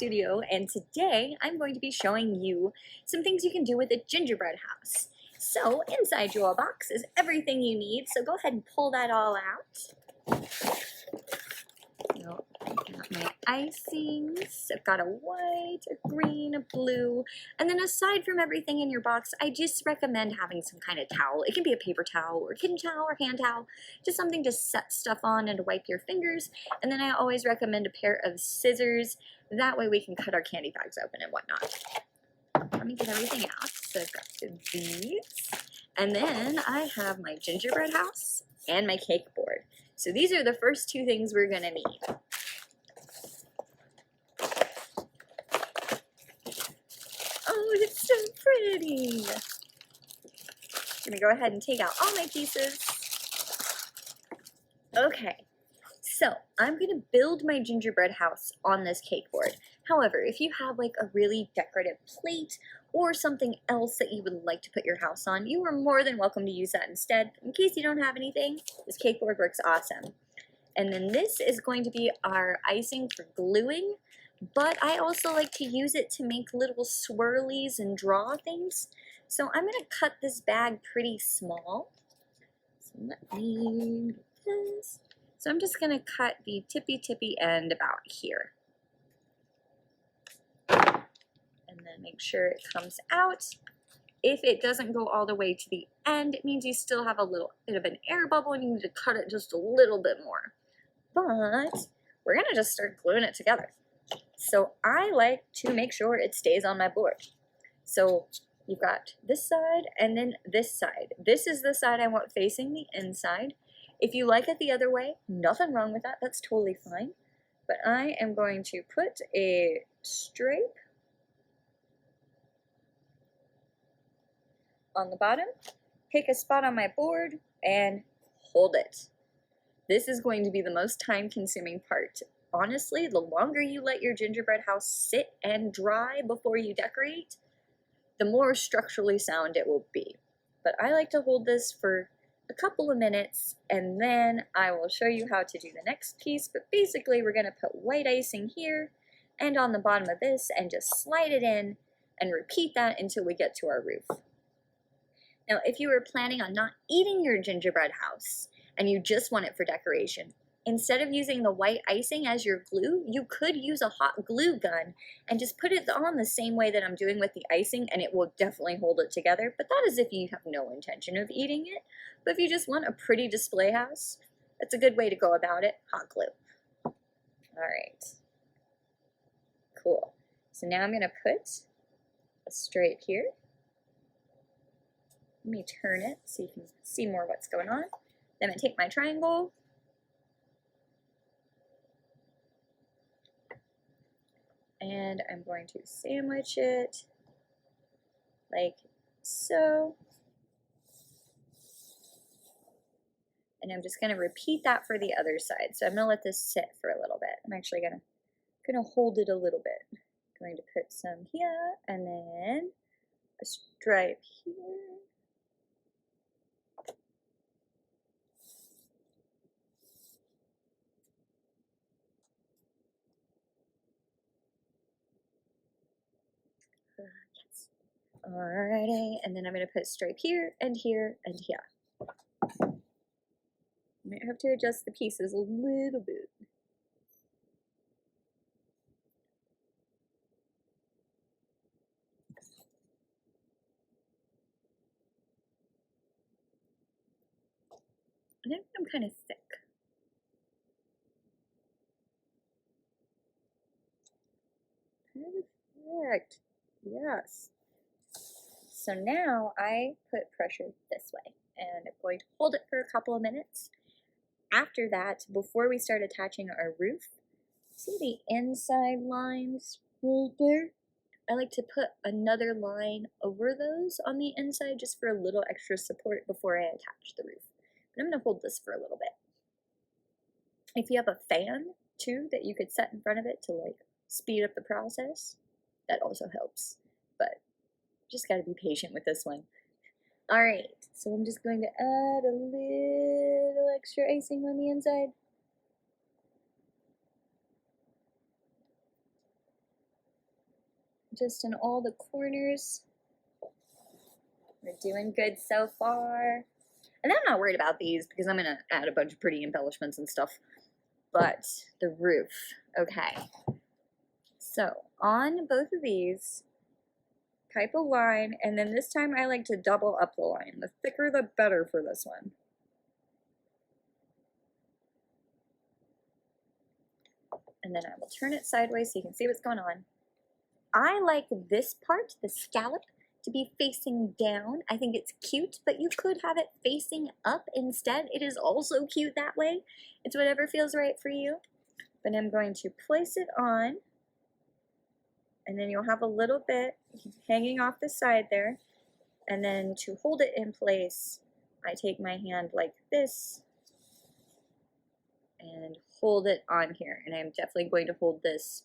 video, and today I'm going to be showing you some things you can do with a gingerbread house. So inside your box is everything you need, so go ahead and pull that all out. So I got my icings. I've got a white, a green, a blue, and then aside from everything in your box, I just recommend having some kind of towel. It can be a paper towel or kitchen towel or hand towel, just something to set stuff on and to wipe your fingers. And then I always recommend a pair of scissors. That way we can cut our candy bags open and whatnot. Let me get everything out. So I've got these, and then I have my gingerbread house and my cake board. So these are the first two things we're gonna need. Oh, it's so pretty. I'm gonna go ahead and take out all my pieces. Okay, so I'm gonna build my gingerbread house on this cake board. However, if you have like a really decorative plate or something else that you would like to put your house on, you are more than welcome to use that instead. In case you don't have anything, this cake board works awesome. And then this is going to be our icing for gluing, but I also like to use it to make little swirlies and draw things. So I'm gonna cut this bag pretty small. So let me do this. So I'm just gonna cut the tippy end about here. And then make sure it comes out. If it doesn't go all the way to the end, it means you still have a little bit of an air bubble and you need to cut it just a little bit more. But we're gonna just start gluing it together. So I like to make sure it stays on my board. So you've got this side and then this side. This is the side I want facing the inside. If you like it the other way, nothing wrong with that, that's totally fine. But I am going to put a stripe on the bottom, pick a spot on my board, and hold it. This is going to be the most time-consuming part. Honestly, the longer you let your gingerbread house sit and dry before you decorate, the more structurally sound it will be. But I like to hold this for a couple of minutes, and then I will show you how to do the next piece. But basically, we're gonna put white icing here and on the bottom of this and just slide it in and repeat that until we get to our roof. Now, if you were planning on not eating your gingerbread house and you just want it for decoration, instead of using the white icing as your glue, you could use a hot glue gun and just put it on the same way that I'm doing with the icing, and it will definitely hold it together. But that is if you have no intention of eating it. But if you just want a pretty display house, that's a good way to go about it, hot glue. All right, cool. So now I'm gonna put a stripe here. Let me turn it so you can see more what's going on. Then I'm gonna take my triangle, and I'm going to sandwich it like so. And I'm just gonna repeat that for the other side. So I'm gonna let this sit for a little bit. I'm actually gonna hold it a little bit. I'm going to put some here and then a stripe here. Yes. Alrighty, and then I'm gonna put a stripe here and here and here. I might have to adjust the pieces a little bit. I think I'm kind of thick. Perfect. Yes. So now I put pressure this way, and I'm going to hold it for a couple of minutes. After that, before we start attaching our roof, see the inside lines right there? I like to put another line over those on the inside just for a little extra support before I attach the roof. But I'm going to hold this for a little bit. If you have a fan too that you could set in front of it to like speed up the process, that also helps. But just got to be patient with this one. All right, so I'm just going to add a little extra icing on the inside. just in all the corners. We're doing good so far. And I'm not worried about these because I'm gonna add a bunch of pretty embellishments and stuff. But the roof, okay. So on both of these, pipe a line, and then this time I like to double up the line. The thicker the better for this one. And then I will turn it sideways so you can see what's going on. I like this part, the scallop, to be facing down. I think it's cute, but you could have it facing up instead. It is also cute that way. It's whatever feels right for you. But I'm going to place it on, and then you'll have a little bit hanging off the side there. And then to hold it in place, I take my hand like this and hold it on here. And I'm definitely going to hold this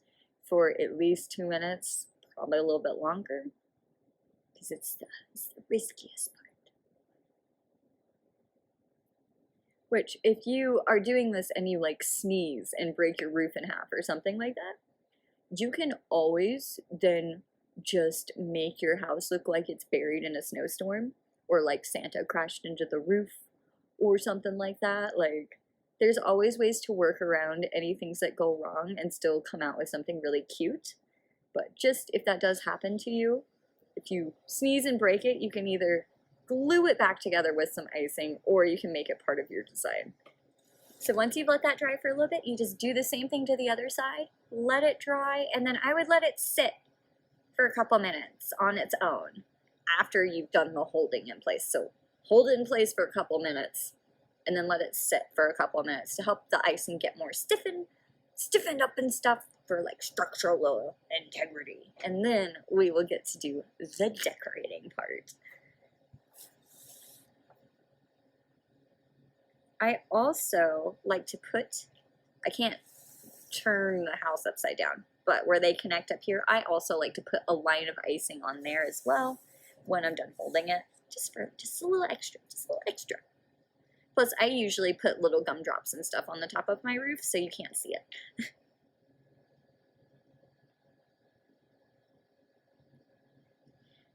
for at least 2 minutes, probably a little bit longer, because it's the riskiest part. Which, if you are doing this and you like sneeze and break your roof in half or something like that, you can always then just make your house look like it's buried in a snowstorm, or like Santa crashed into the roof or something like that. Like, there's always ways to work around any things that go wrong and still come out with something really cute. But just if that does happen to you, if you sneeze and break it, you can either glue it back together with some icing, or you can make it part of your design. So once you've let that dry for a little bit, you just do the same thing to the other side, let it dry, and then I would let it sit for a couple minutes on its own after you've done the holding in place. So hold it in place for a couple minutes, and then let it sit for a couple of minutes to help the icing get more stiffened up and stuff for like structural integrity. And then we will get to do the decorating part. I also like to put, I can't turn the house upside down, but where they connect up here, I also like to put a line of icing on there as well when I'm done holding it, just a little extra, Plus, I usually put little gumdrops and stuff on the top of my roof so you can't see it.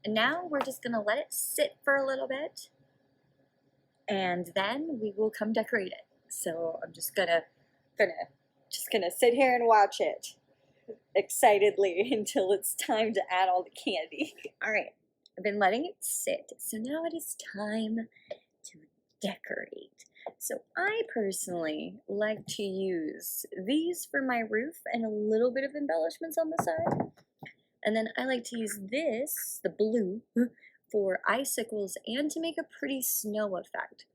And now we're just gonna let it sit for a little bit, and then we will come decorate it. So I'm just gonna sit here and watch it excitedly until it's time to add all the candy. All right, I've been letting it sit, so now it is time to decorate. So I personally like to use these for my roof and a little bit of embellishments on the side. And then I like to use this, the blue, for icicles and to make a pretty snow effect.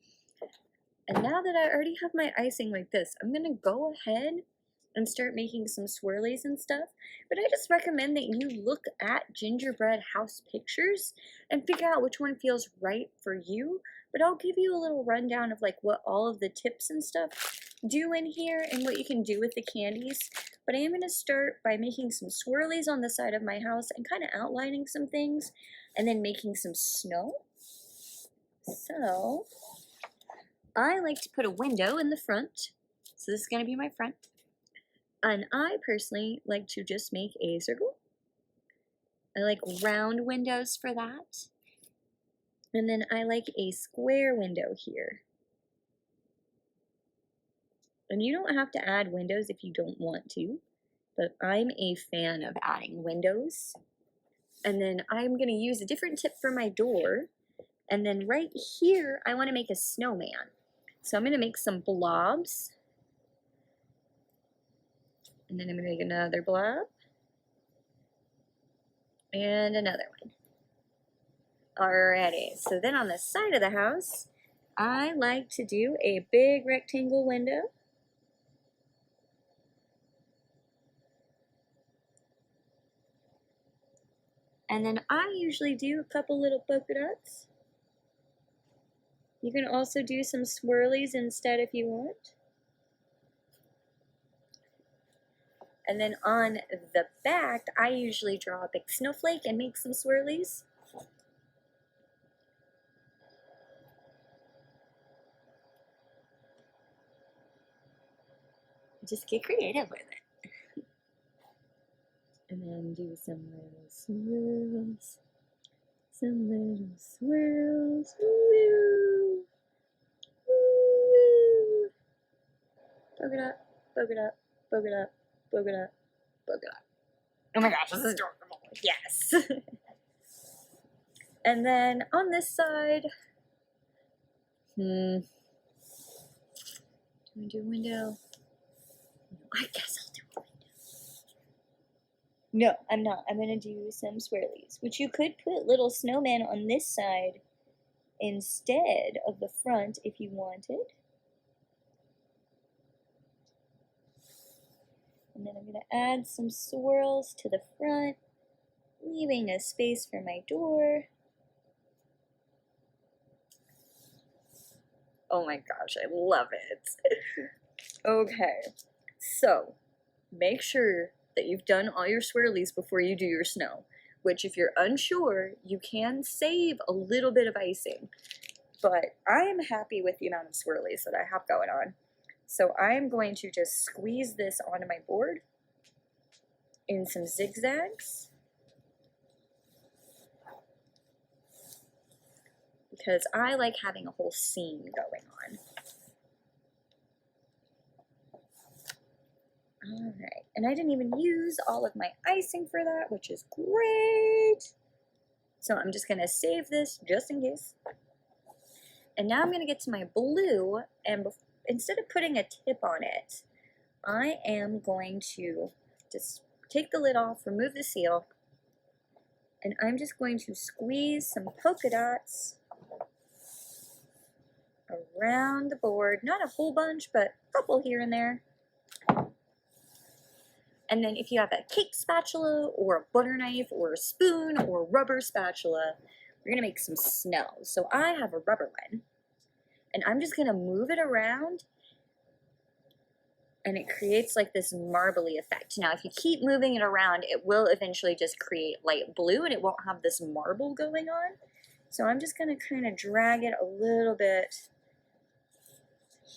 And now that I already have my icing like this, I'm gonna go ahead and start making some swirlies and stuff. But I just recommend that you look at Gingerbread House pictures and figure out which one feels right for you. But I'll give you a little rundown of like what all of the tips and stuff do in here and what you can do with the candies. But I am gonna start by making some swirlies on the side of my house and kind of outlining some things, and then making some snow. So I like to put a window in the front. So this is gonna be my front. And I personally like to just make a circle. I like round windows for that. And then I like a square window here. And you don't have to add windows if you don't want to, but I'm a fan of adding windows. And then I'm gonna use a different tip for my door. And then right here, I wanna make a snowman. So I'm gonna make some blobs. And then I'm gonna make another blob. And another one. Alrighty, so then on the side of the house, I like to do a big rectangle window. And then I usually do a couple little polka dots. You can also do some swirlies instead if you want. And then on the back, I usually draw a big snowflake and make some swirlies. Just get creative with it. And then do some little swirls. Some little swirls. Woo! Woo! Poke it up, poke it up, poke it up, poke it up, poke it up. Oh my gosh, this is adorable. Yes. And then on this side, do I do a window? I guess I'll do a window. No, I'm not. I'm gonna do some swirlies, which you could put little snowmen on this side instead of the front if you wanted. And then I'm going to add some swirls to the front, leaving a space for my door. Oh my gosh, I love it. Okay, so make sure that you've done all your swirlies before you do your snow, which if you're unsure, you can save a little bit of icing. But I am happy with the amount of swirlies that I have going on. So I'm going to just squeeze this onto my board in some zigzags, because I like having a whole scene going on. Alright, and I didn't even use all of my icing for that, which is great. So I'm just going to save this just in case. And now I'm going to get to my blue, and instead of putting a tip on it, I am going to just take the lid off, remove the seal, and I'm just going to squeeze some polka dots around the board. Not a whole bunch, but a couple here and there. And then if you have a cake spatula or a butter knife or a spoon or a rubber spatula, we're going to make some snow. So I have a rubber one, and I'm just going to move it around, and it creates like this marbly effect. Now, if you keep moving it around, it will eventually just create light blue, and it won't have this marble going on. So I'm just going to kind of drag it a little bit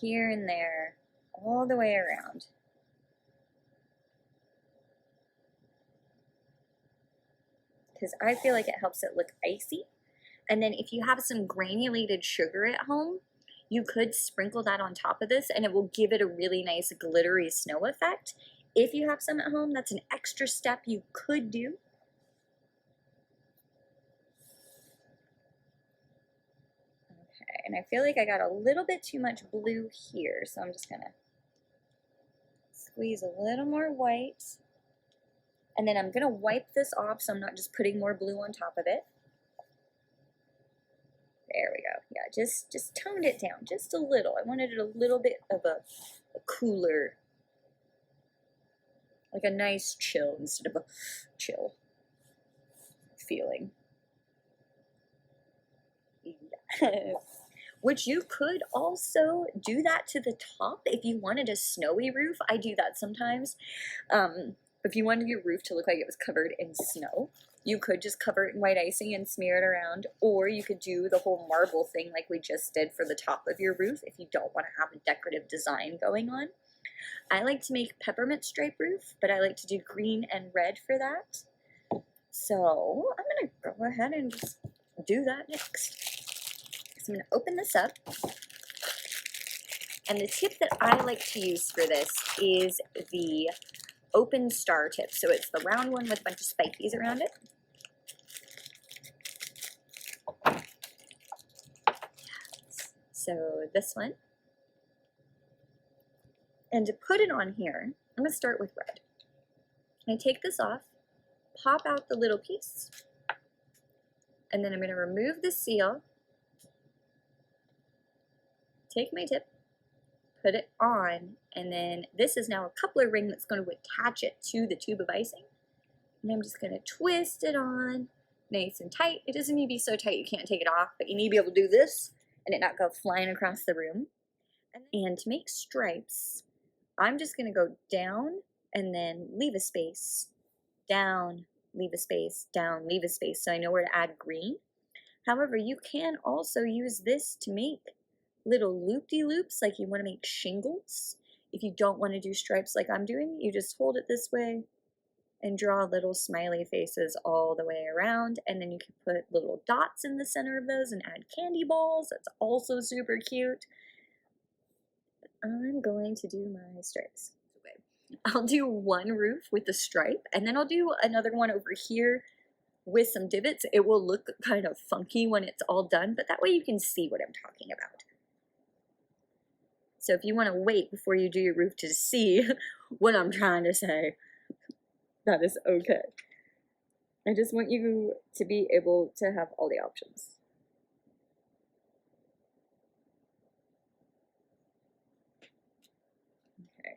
here and there, all the way around. Because I feel like it helps it look icy. And then if you have some granulated sugar at home, you could sprinkle that on top of this, and it will give it a really nice glittery snow effect. If you have some at home, that's an extra step you could do. Okay, and I feel like I got a little bit too much blue here, so I'm just gonna squeeze a little more white. And then I'm gonna wipe this off so I'm not just putting more blue on top of it. There we go. Yeah, just toned it down just a little. I wanted it a little bit of a cooler, like a nice chill instead of a chill feeling. Yeah. Which you could also do that to the top if you wanted a snowy roof. I do that sometimes. If you wanted your roof to look like it was covered in snow, you could just cover it in white icing and smear it around, or you could do the whole marble thing like we just did for the top of your roof if you don't want to have a decorative design going on. I like to make peppermint stripe roof, but I like to do green and red for that. So I'm going to go ahead and just do that next. So I'm going to open this up. And the tip that I like to use for this is the open star tip. So it's the round one with a bunch of spikies around it. So this one. And to put it on here, I'm going to start with red. I take this off, pop out the little piece, and then I'm going to remove the seal, take my tip, put it on, and then this is now a coupler ring that's going to attach it to the tube of icing. And I'm just going to twist it on nice and tight. It doesn't need to be so tight you can't take it off, but you need to be able to do this and it not go flying across the room. And to make stripes, I'm just going to go down and then leave a space, down, leave a space, down, leave a space, so I know where to add green. However, you can also use this to make little loop-de-loops like you want to make shingles. If you don't want to do stripes like I'm doing, you just hold it this way and draw little smiley faces all the way around, and then you can put little dots in the center of those and add candy balls. That's also super cute. I'm going to do my stripes. I'll do one roof with the stripe, and then I'll do another one over here with some divots. It will look kind of funky when it's all done, but that way you can see what I'm talking about. So if you want to wait before you do your roof to see what I'm trying to say, that is okay. I just want you to be able to have all the options. Okay.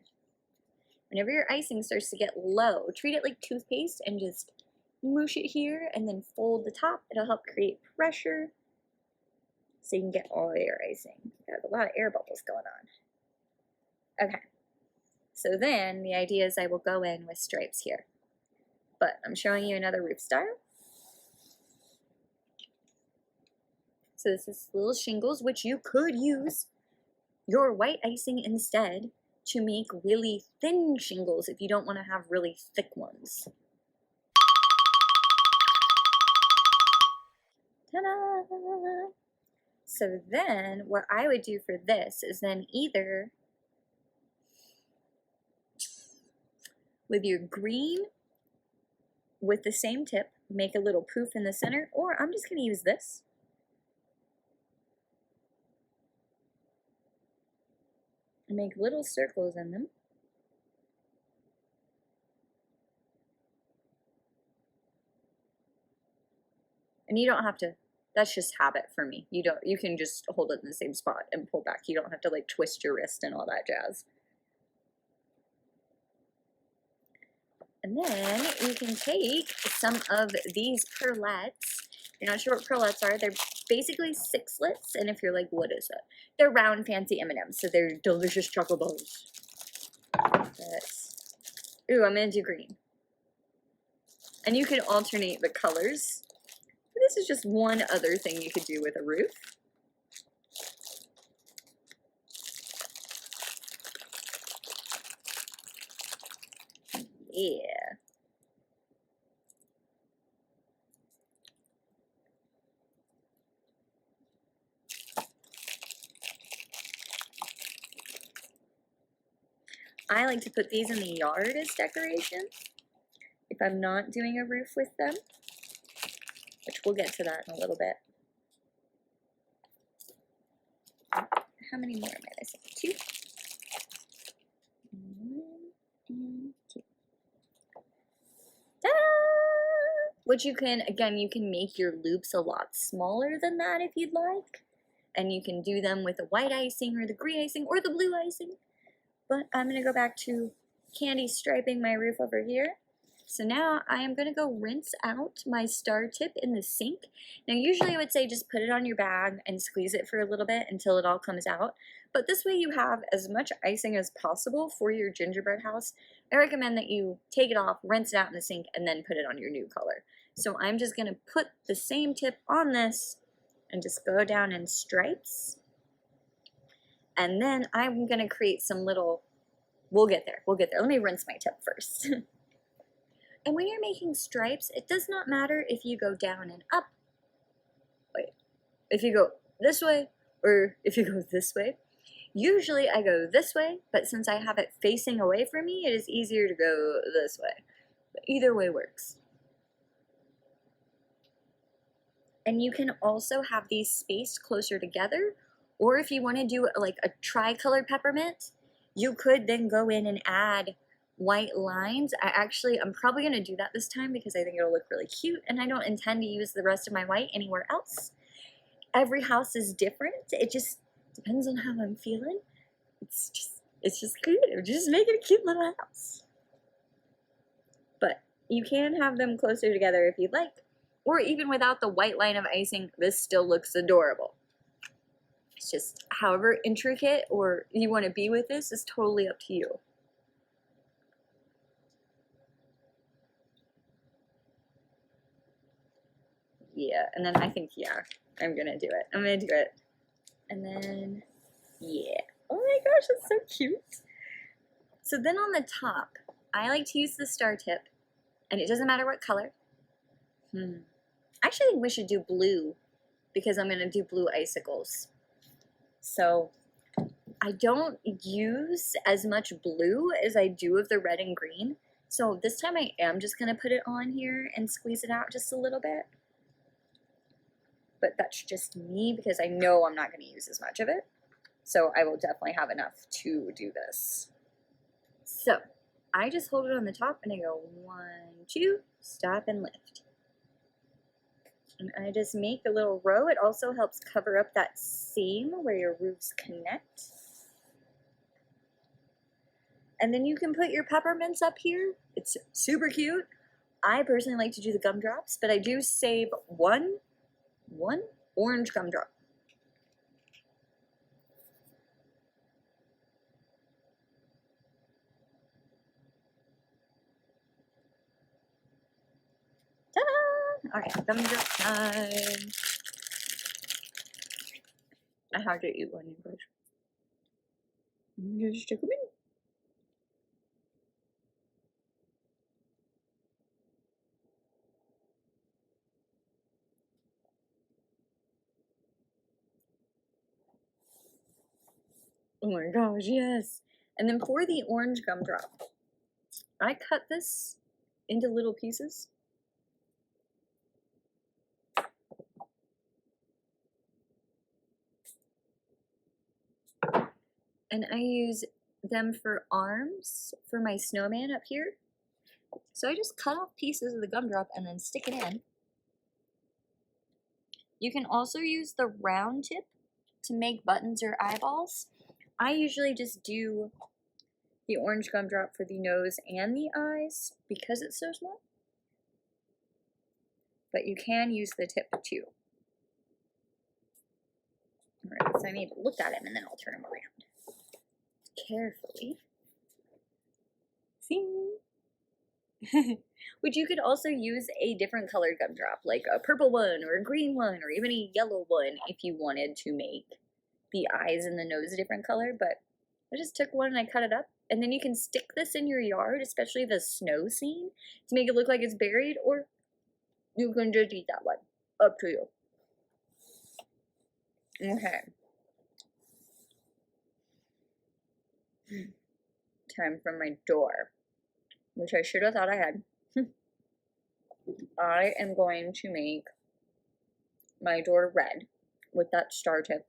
Whenever your icing starts to get low, treat it like toothpaste and just moosh it here and then fold the top. It'll help create pressure so you can get all your icing. Got a lot of air bubbles going on. Okay. So then the idea is I will go in with stripes here. But I'm showing you another roof style. So this is little shingles, which you could use your white icing instead to make really thin shingles if you don't want to have really thick ones. Ta-da! So then what I would do for this is then either with your green with the same tip, make a little poof in the center, or I'm just going to use this. And make little circles in them. And you don't have to, that's just habit for me. You can just hold it in the same spot and pull back. You don't have to like twist your wrist and all that jazz. And then you can take some of these perlettes. If you're not sure what perlettes are, they're basically sixlets. And if you're like, what is it? They're round, fancy M&Ms, so they're delicious chocolate balls. Ooh, I'm gonna do green. And you can alternate the colors. This is just one other thing you could do with a roof. Yeah. I like to put these in the yard as decoration if I'm not doing a roof with them, which we'll get to that in a little bit. How many more am I missing? 2? 1 and 2. Ta-da! Which you can, again, you can make your loops a lot smaller than that if you'd like. And you can do them with the white icing or the green icing or the blue icing. But I'm going to go back to candy striping my roof over here. So now I am going to go rinse out my star tip in the sink. Now usually I would say just put it on your bag and squeeze it for a little bit until it all comes out. But this way you have as much icing as possible for your gingerbread house. I recommend that you take it off, rinse it out in the sink, and then put it on your new color. So I'm just going to put the same tip on this and just go down in stripes. And then I'm going to create some little, we'll get there. Let me rinse my tip first. And when you're making stripes, it does not matter if you go down and up. Wait, if you go this way or if you go this way. Usually I go this way, but since I have it facing away from me, it is easier to go this way. But either way works. And you can also have these spaced closer together, or if you want to do like a tri-color peppermint, you could then go in and add white lines. I'm probably going to do that this time because I think it'll look really cute, and I don't intend to use the rest of my white anywhere else. Every house is different. It just depends on how I'm feeling. It's just creative. Just make it a cute little house. But you can have them closer together if you'd like, or even without the white line of icing, this still looks adorable. It's just however intricate or you want to be with this is totally up to you. Yeah, and then I think, yeah, I'm gonna do it. I'm gonna do it. And then, yeah. Oh my gosh, that's so cute. So then on the top, I like to use the star tip And it doesn't matter what color. I actually think we should do blue because I'm going to do blue icicles. So I don't use as much blue as I do of the red and green. So this time I am just going to put it on here and squeeze it out just a little bit. But that's just me because I know I'm not going to use as much of it. So I will definitely have enough to do this. So I just hold it on the top and I go 1, 2, stop and lift. And I just make a little row. It also helps cover up that seam where your roofs connect. And then you can put your peppermints up here. It's super cute. I personally like to do the gumdrops, but I do save one orange gumdrop. Ta-da! Okay, gumdrop time. I have to eat one first. Just stick them in. Oh my gosh, yes. And then for the orange gumdrop, I cut this into little pieces. And I use them for arms for my snowman up here. So I just cut off pieces of the gumdrop and then stick it in. You can also use the round tip to make buttons or eyeballs. I usually just do the orange gumdrop for the nose and the eyes because it's so small. But you can use the tip too. Alright, so I need to look at him and then I'll turn him around. Carefully. See? Which you could also use a different colored gumdrop, like a purple one or a green one or even a yellow one if you wanted to make the eyes and the nose a different color. But I just took one and I cut it up. And then you can stick this in your yard, especially the snow scene, to make it look like it's buried, or you can just eat that one. Up to you. Okay. Time for my door, which I should have thought I had. I am going to make my door red with that star tip.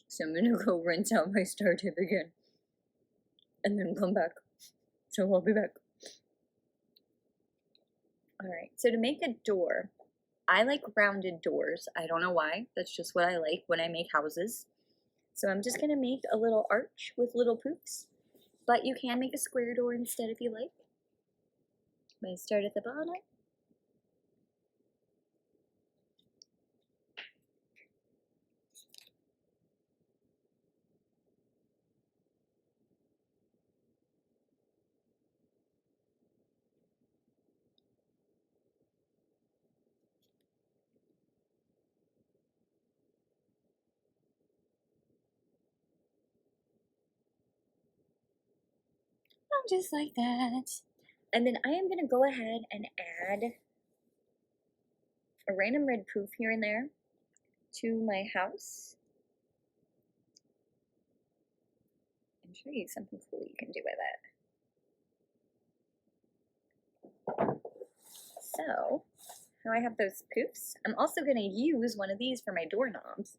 So I'm going to go rinse out my star tip again and then come back. So I'll be back. Alright, so to make a door, I like rounded doors. I don't know why. That's just what I like when I make houses. So I'm just going to make a little arch with little poofs. But you can make a square door instead if you like. I'm going to start at the bottom. Just like that. And then I am going to go ahead and add a random red poof here and there to my house. And show you something cool you can do with it. So, now I have those poofs. I'm also going to use one of these for my doorknobs.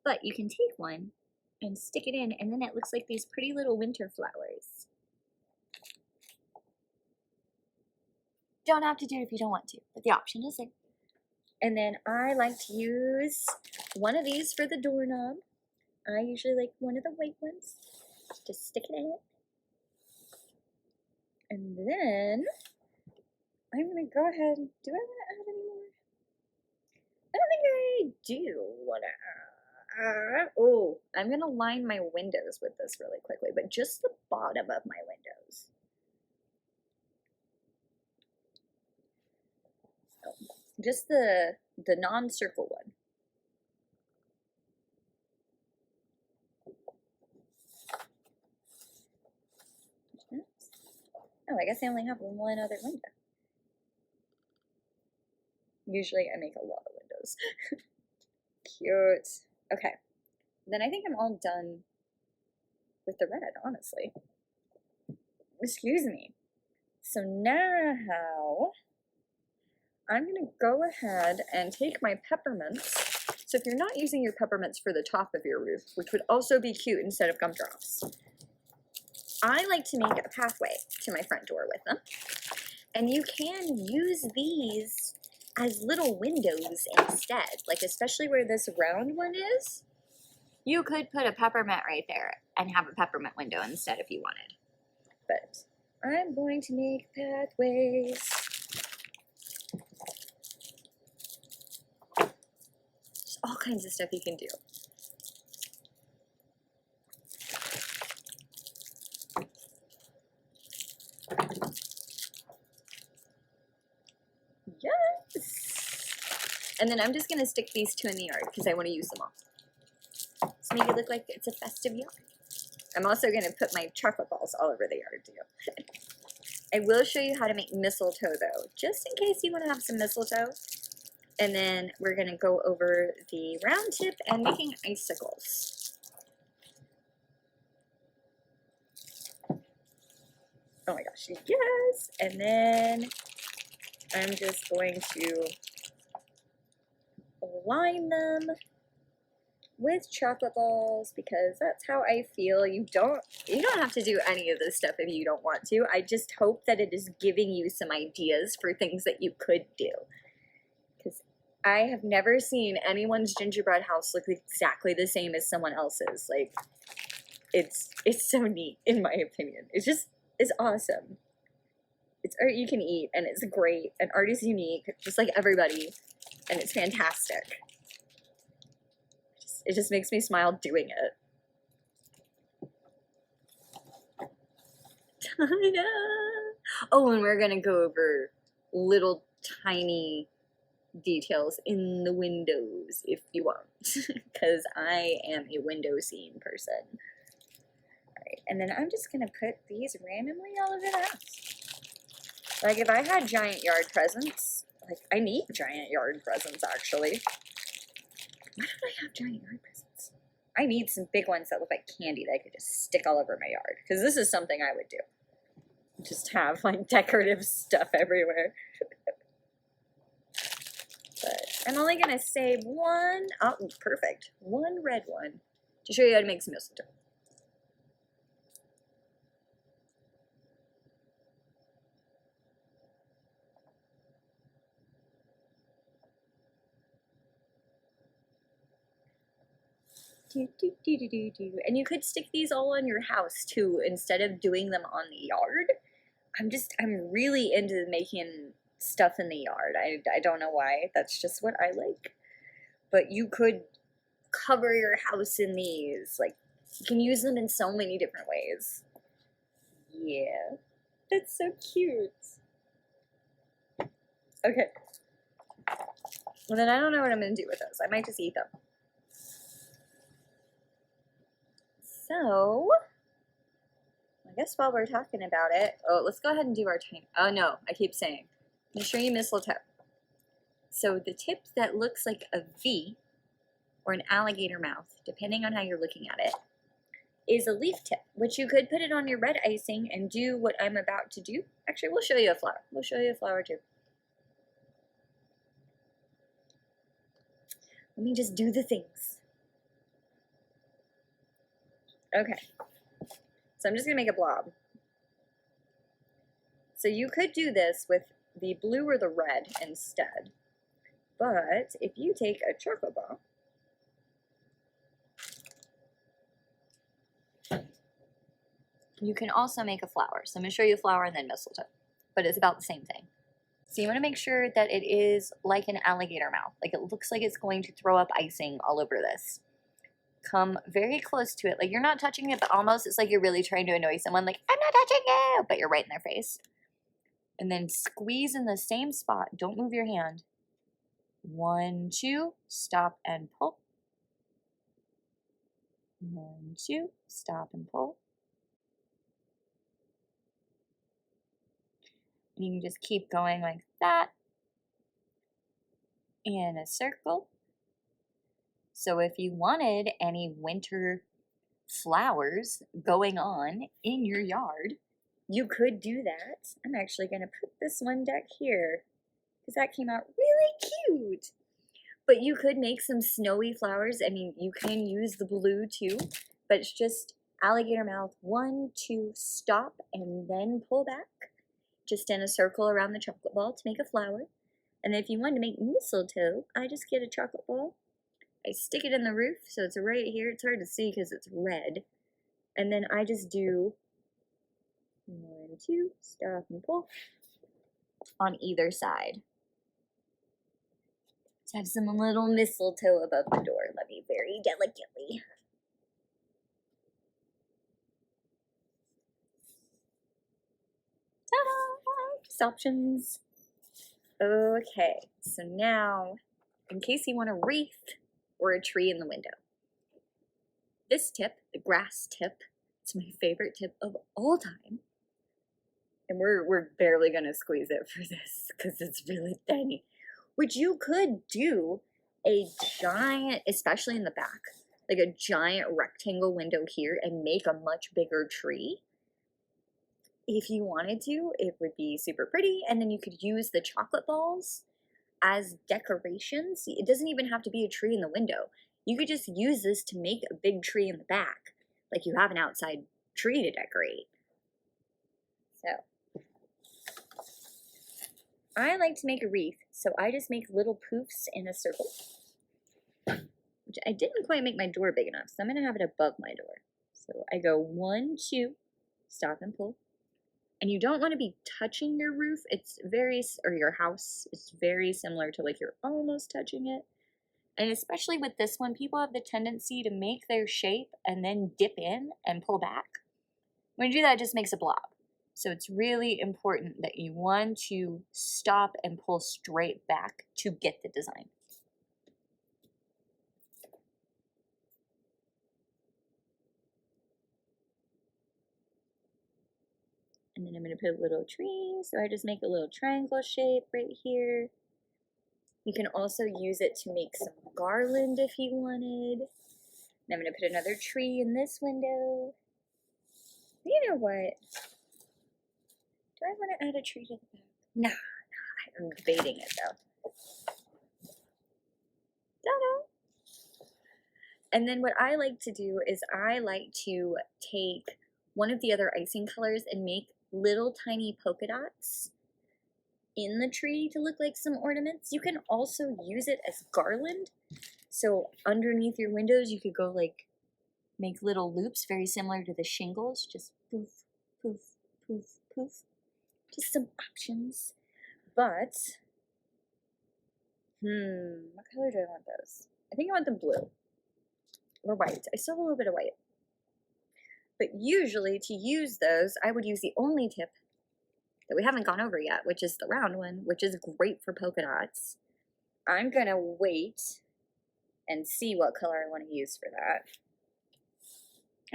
But you can take one and stick it in, and then it looks like these pretty little winter flowers. Don't have to do it if you don't want to, but the option is there. And then I like to use one of these for the doorknob. I usually like one of the white ones. Just stick it in. And then I'm going to go ahead. Do I want to add any more? I don't think I do want to add. Oh, I'm going to line my windows with this really quickly, but just the bottom of my windows. Just the non-circle one. Oh, I guess I only have one other window. Usually I make a lot of windows. Cute. Okay. Then I think I'm all done with the red, honestly. Excuse me. So now I'm going to go ahead and take my peppermints. So if you're not using your peppermints for the top of your roof, which would also be cute instead of gumdrops, I like to make a pathway to my front door with them. And you can use these as little windows instead, like especially where this round one is. You could put a peppermint right there and have a peppermint window instead if you wanted. But I'm going to make pathways. There's all kinds of stuff you can do. Yes! And then I'm just going to stick these two in the yard because I want to use them all. So make it look like it's a festive yard. I'm also going to put my chocolate balls all over the yard too. I will show you how to make mistletoe though, just in case you want to have some mistletoe. And then we're going to go over the round tip and making icicles. Oh my gosh, yes! And then I'm just going to line them with chocolate balls because that's how I feel. You don't have to do any of this stuff if you don't want to. I just hope that it is giving you some ideas for things that you could do. Because I have never seen anyone's gingerbread house look exactly the same as someone else's. Like, it's so neat in my opinion. It's awesome. It's art you can eat and it's great and art is unique, just like everybody, and it's fantastic. It just makes me smile doing it. Ta-da! Oh, and we're gonna go over little tiny details in the windows if you want, because I am a window scene person. All right, and then I'm just gonna put these randomly all over the house. Like if I had giant yard presents, like I need giant yard presents actually. Why don't I have giant yard presents? I need some big ones that look like candy that I could just stick all over my yard. Because this is something I would do. Just have like decorative stuff everywhere. But I'm only going to save one, oh perfect, one red one to show you how to make some mistletoe. And you could stick these all on your house too instead of doing them on the yard. I'm really into making stuff in the yard. I don't know why. That's just what I like. But you could cover your house in these. Like, you can use them in so many different ways. Yeah. That's so cute. Okay. Well, then I don't know what I'm going to do with those. I might just eat them. So, I guess while we're talking about it, oh, let's go ahead and do our time. Oh no, I keep saying. I'm going to show you mistletoe. So the tip that looks like a V or an alligator mouth, depending on how you're looking at it, is a leaf tip, which you could put it on your red icing and do what I'm about to do. Actually, we'll show you a flower. We'll show you a flower too. Let me just do the things. Okay. So I'm just going to make a blob. So you could do this with the blue or the red instead. But if you take a chocolate ball, you can also make a flower. So I'm going to show you a flower and then mistletoe. But it's about the same thing. So you want to make sure that it is like an alligator mouth. Like it looks like it's going to throw up icing all over this. Come very close to it. Like you're not touching it, but almost it's like you're really trying to annoy someone. Like, I'm not touching you, but you're right in their face. And then squeeze in the same spot. Don't move your hand. 1, 2, stop and pull. 1, 2, stop and pull. And you can just keep going like that. in a circle. So if you wanted any winter flowers going on in your yard, you could do that. I'm actually going to put this one deck here because that came out really cute. But you could make some snowy flowers. I mean, you can use the blue too, but it's just alligator mouth, 1, 2, stop, and then pull back, just in a circle around the chocolate ball to make a flower. And if you wanted to make mistletoe, I just get a chocolate ball, I stick it in the roof, so it's right here. It's hard to see because it's red. And then I just do 1, 2, stop and pull on either side. Let's have some little mistletoe above the door. Let me very delicately. Ta-da! Just options. Okay, so now, in case you want a wreath or a tree in the window, this tip, the grass tip, it's my favorite tip of all time. And we're barely gonna squeeze it for this because it's really tiny. Which you could do a giant, especially in the back, like a giant rectangle window here and make a much bigger tree. If you wanted to, it would be super pretty, and then you could use the chocolate balls as decorations. It doesn't even have to be a tree in the window. You could just use this to make a big tree in the back, like you have an outside tree to decorate. So, I like to make a wreath, so I just make little poofs in a circle, which I didn't quite make my door big enough, so I'm going to have it above my door. So I go 1, 2, stop and pull. And you don't want to be touching your roof. It's very, or your house. It's very similar to like you're almost touching it. And especially with this one, people have the tendency to make their shape and then dip in and pull back. When you do that, it just makes a blob. So it's really important that you want to stop and pull straight back to get the design. And then I'm going to put a little tree, so I just make a little triangle shape right here. You can also use it to make some garland if you wanted. And I'm going to put another tree in this window. You know what? Do I want to add a tree to the back? Nah, I'm debating it though. Ta-da! And then what I like to do is I like to take one of the other icing colors and make little tiny polka dots in the tree to look like some ornaments. You can also use it as garland. So underneath your windows, you could go like make little loops very similar to the shingles. Just poof, poof, poof, poof. Just some options. But, what color do I want those? I think I want the blue or white. I still have a little bit of white. But usually to use those, I would use the only tip that we haven't gone over yet, which is the round one, which is great for polka dots. I'm gonna wait and see what color I want to use for that.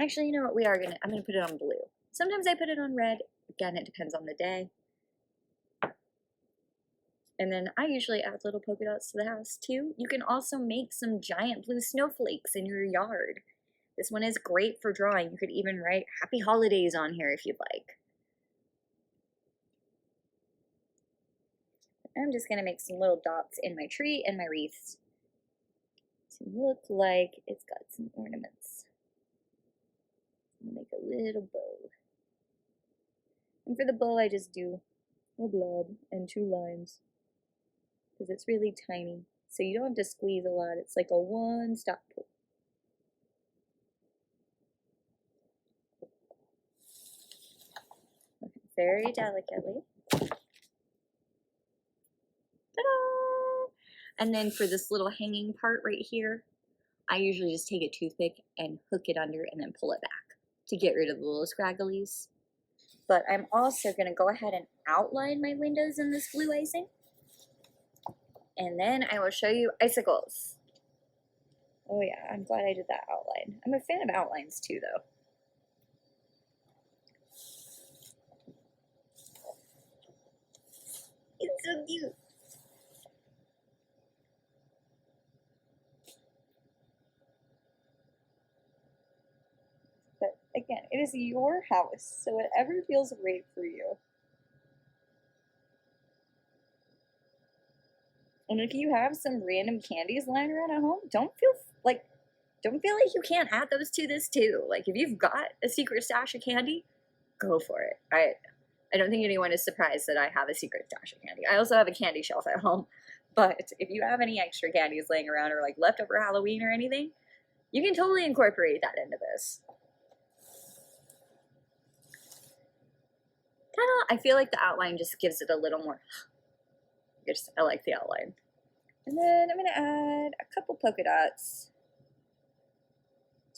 Actually, you know what? I'm gonna put it on blue. Sometimes I put it on red. Again, it depends on the day. And then I usually add little polka dots to the house too. You can also make some giant blue snowflakes in your yard. This one is great for drawing. You could even write Happy Holidays on here if you'd like. I'm just going to make some little dots in my tree and my wreaths to look like it's got some ornaments. I'm going to make a little bow. And for the bow, I just do a blob and 2 lines because it's really tiny. So you don't have to squeeze a lot. It's like a one-stop pull. Very delicately. Ta-da! And then for this little hanging part right here, I usually just take a toothpick and hook it under and then pull it back to get rid of the little scragglies. But I'm also going to go ahead and outline my windows in this blue icing. And then I will show you icicles. Oh yeah, I'm glad I did that outline. I'm a fan of outlines too, though. It's so cute. again, it is your house, so whatever feels right for you. And if you have some random candies lying around at home, don't feel like you can't add those to this too. Like if you've got a secret stash of candy, go for it. I don't think anyone is surprised that I have a secret stash of candy. I also have a candy shelf at home. But if you have any extra candies laying around or like leftover Halloween or anything, you can totally incorporate that into this. I feel like the outline just gives it a little more. I like the outline. And then I'm gonna add a couple polka dots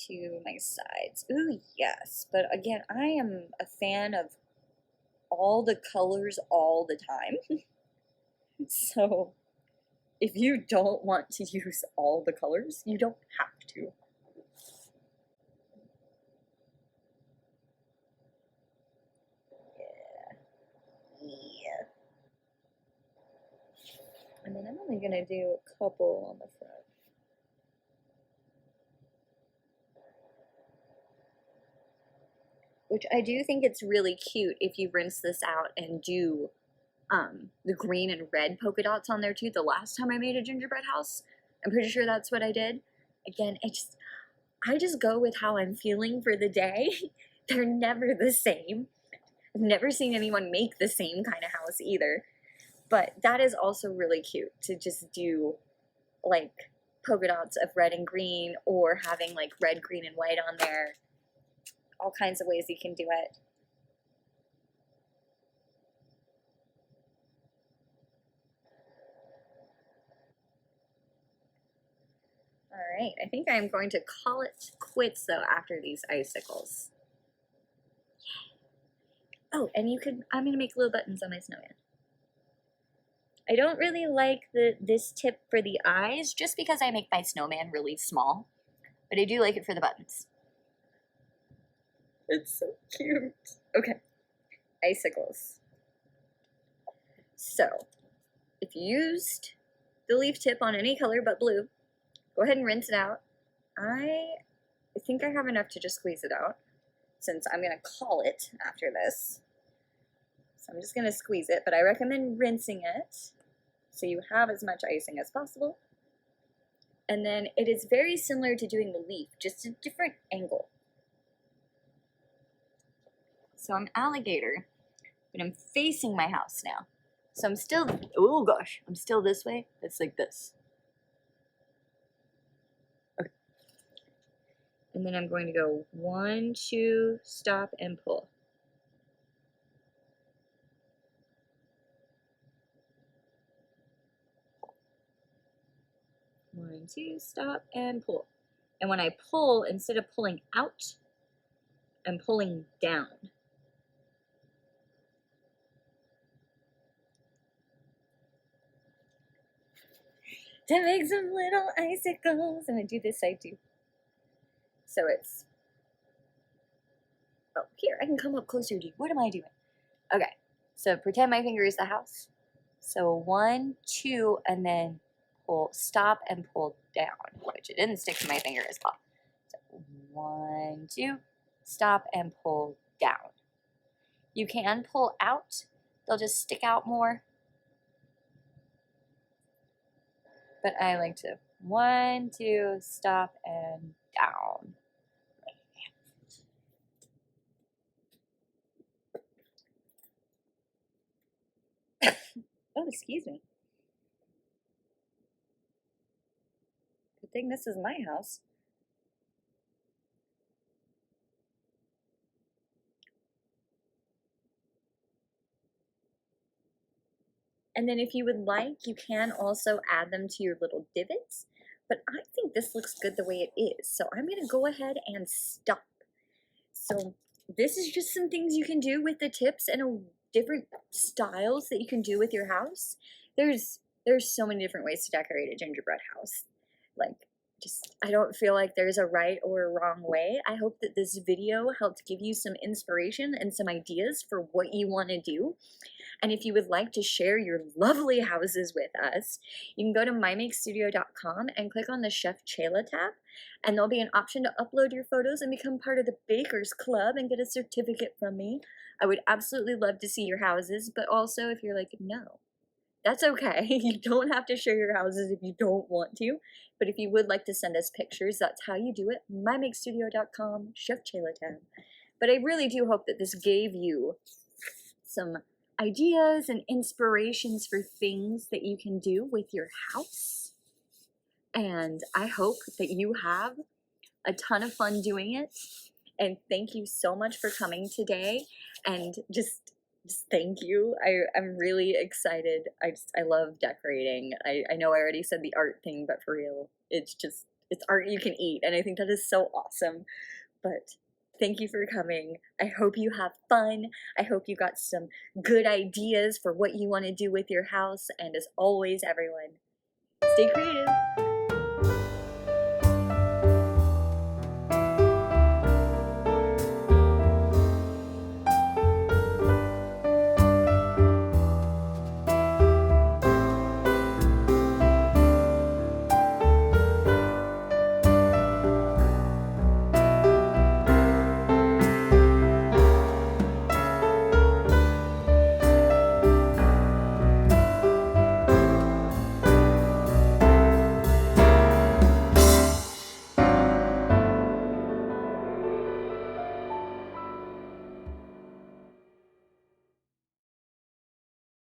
to my sides. Ooh, yes. But again, I am a fan of all the colors all the time. So if you don't want to use all the colors, you don't have to. Yeah. And then I'm only gonna do a couple on the front. Which I do think it's really cute if you rinse this out and do the green and red polka dots on there too. The last time I made a gingerbread house, I'm pretty sure that's what I did. Again, I just go with how I'm feeling for the day. They're never the same. I've never seen anyone make the same kind of house either. But that is also really cute to just do like polka dots of red and green, or having like red, green, and white on there. All kinds of ways you can do it. All right, I think I'm going to call it quits though after these icicles. Oh, and I'm gonna make little buttons on my snowman. I don't really like this tip for the eyes, just because I make my snowman really small, but I do like it for the buttons. It's so cute. Okay, icicles. So, if you used the leaf tip on any color but blue, go ahead and rinse it out. I think I have enough to just squeeze it out, since I'm gonna call it after this. So I'm just gonna squeeze it, but I recommend rinsing it so you have as much icing as possible. And then it is very similar to doing the leaf, just a different angle. So I'm alligator, but I'm facing my house now. So I'm still, oh gosh, I'm still this way. It's like this. Okay. And then I'm going to go 1, 2, stop, and pull. 1, 2, stop, and pull. And when I pull, instead of pulling out, I'm pulling down. To make some little icicles. I'm gonna do this side too. So it's, oh, here, I can come up closer to you. What am I doing? Okay, so pretend my finger is the house. So 1, 2, and then pull, stop, and pull down, which it didn't stick to my finger as well. So 1, 2, stop, and pull down. You can pull out. They'll just stick out more. But I like to 1, 2, stop, and down. Oh, excuse me. Good thing this is my house. And then if you would like, you can also add them to your little divots. But I think this looks good the way it is. So I'm going to go ahead and stop. So this is just some things you can do with the tips and different styles that you can do with your house. There's so many different ways to decorate a gingerbread house. Like, I don't feel like there's a right or a wrong way. I hope that this video helped give you some inspiration and some ideas for what you want to do. And if you would like to share your lovely houses with us, you can go to mymakestudio.com and click on the Chef Ch-Chayla tab, and there'll be an option to upload your photos and become part of the Bakers Club and get a certificate from me. I would absolutely love to see your houses, but also if you're like, no, that's okay. You don't have to share your houses if you don't want to. But if you would like to send us pictures, that's how you do it. mymakestudio.com, Chef Ch-Chayla tab. But I really do hope that this gave you some ideas and inspirations for things that you can do with your house. And I hope that you have a ton of fun doing it. And thank you so much for coming today. And just thank you. I'm really excited. I love decorating. I know I already said the art thing, but for real, it's art you can eat. And I think that is so awesome. But thank you for coming. I hope you have fun. I hope you got some good ideas for what you want to do with your house. And as always, everyone, stay creative.